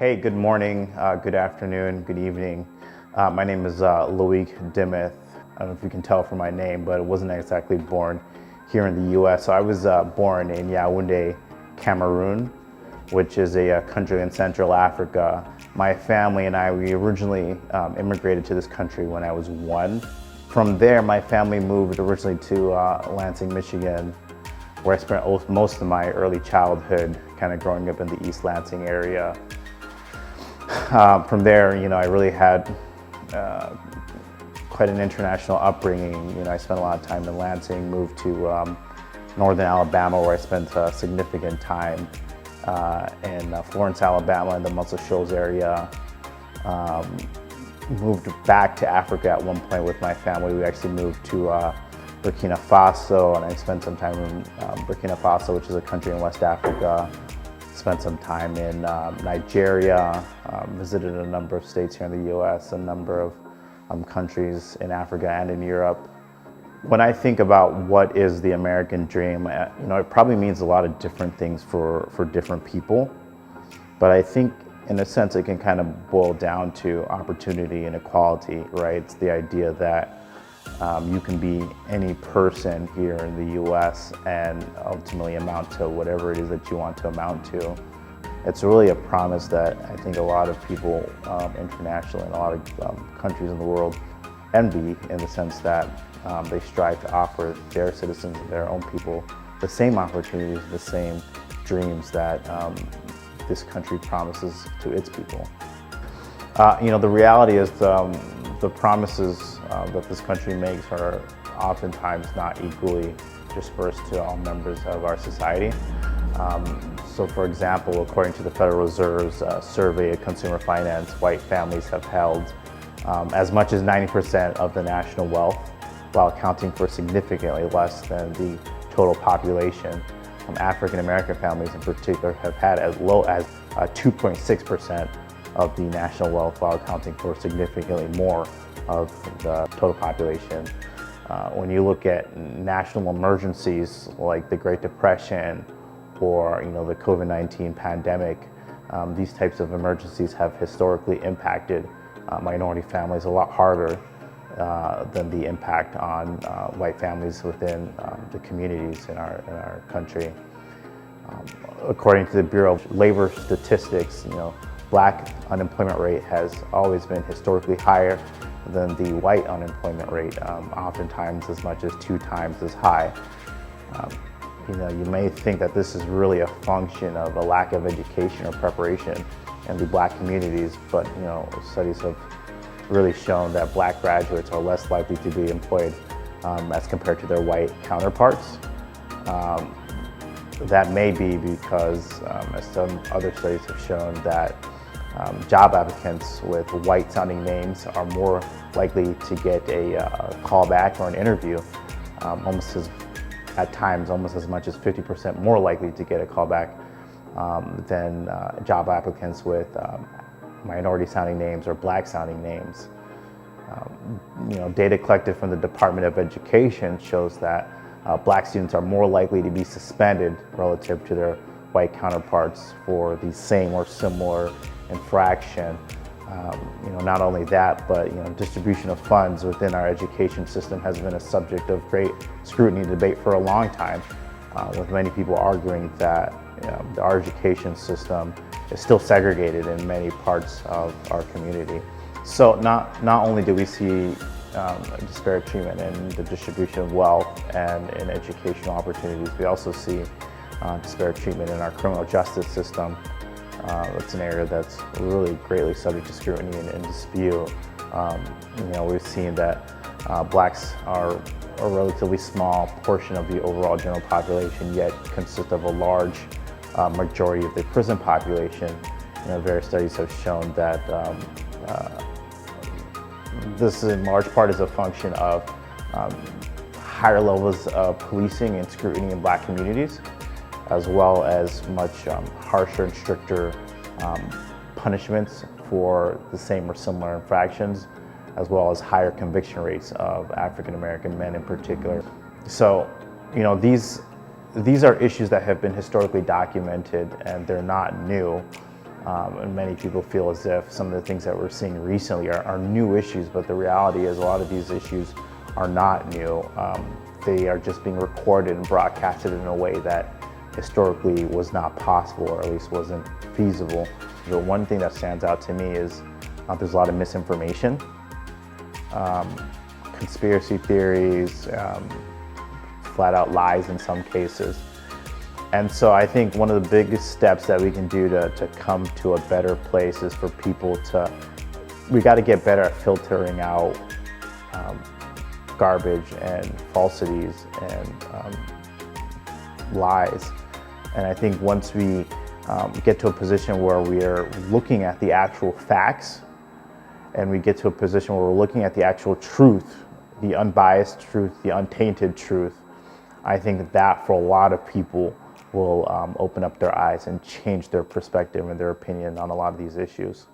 Hey, good morning, good afternoon, good evening. My name is Loic Dimithe. I don't know if you can tell from my name, but I wasn't exactly born here in the US. So I was born in Yaoundé, Cameroon, which is a country in Central Africa. My family and I, we originally immigrated to this country when I was 1. From there, my family moved originally to Lansing, Michigan, where I spent most of my early childhood kind of growing up in the East Lansing area. From there, I really had quite an international upbringing. I spent a lot of time in Lansing, moved to northern Alabama, where I spent significant time in Florence, Alabama, in the Muscle Shoals area. Moved back to Africa at one point with my family. We actually moved to Burkina Faso, and I spent some time in Burkina Faso, which is a country in West Africa. Spent some time in Nigeria, visited a number of states here in the US, a number of countries in Africa and in Europe. When I think about what is the American dream, it probably means a lot of different things for different people. But I think in a sense it can kind of boil down to opportunity and equality, right? It's the idea that you can be any person here in the US and ultimately amount to whatever it is that you want to amount to. It's really a promise that I think a lot of people internationally and a lot of countries in the world envy, in the sense that they strive to offer their citizens and their own people the same opportunities, the same dreams that this country promises to its people. The reality is the promises that this country makes are oftentimes not equally dispersed to all members of our society. So for example, according to the Federal Reserve's survey of consumer finance, white families have held as much as 90% of the national wealth, while accounting for significantly less than the total population. African American families in particular have had as low as 2.6% of the national wealth, while accounting for significantly more of the total population. When you look at national emergencies like the Great Depression or the COVID-19 pandemic, these types of emergencies have historically impacted minority families a lot harder than the impact on white families within the communities in our country. According to the Bureau of Labor Statistics, Black unemployment rate has always been historically higher than the white unemployment rate, oftentimes as much as 2 times as high. You may think that this is really a function of a lack of education or preparation in the Black communities, but studies have really shown that Black graduates are less likely to be employed as compared to their white counterparts. That may be because, as some other studies have shown, that job applicants with white-sounding names are more likely to get a callback or an interview, at times almost as much as 50% more likely to get a callback than job applicants with minority-sounding names or Black-sounding names. Data collected from the Department of Education shows that Black students are more likely to be suspended relative to their white counterparts for the same or similar infraction. Not only that, but distribution of funds within our education system has been a subject of great scrutiny and debate for a long time, with many people arguing that our education system is still segregated in many parts of our community. So not only do we see disparate treatment in the distribution of wealth and in educational opportunities, we also see disparate treatment in our criminal justice system. It's an area that's really greatly subject to scrutiny and dispute. We've seen that Blacks are a relatively small portion of the overall general population, yet consist of a large majority of the prison population. Various studies have shown that this in large part is a function of higher levels of policing and scrutiny in Black communities, as well as much harsher and stricter punishments for the same or similar infractions, as well as higher conviction rates of African American men in particular. So, these are issues that have been historically documented, and they're not new. And many people feel as if some of the things that we're seeing recently are new issues, but the reality is a lot of these issues are not new. They are just being recorded and broadcasted in a way that historically was not possible, or at least wasn't feasible. The one thing that stands out to me is there's a lot of misinformation, conspiracy theories, flat out lies in some cases. And so I think one of the biggest steps that we can do to come to a better place is for people we got to get better at filtering out garbage and falsities and lies. And I think once we get to a position where we are looking at the actual facts, and we get to a position where we're looking at the actual truth, the unbiased truth, the untainted truth, I think that for a lot of people will open up their eyes and change their perspective and their opinion on a lot of these issues.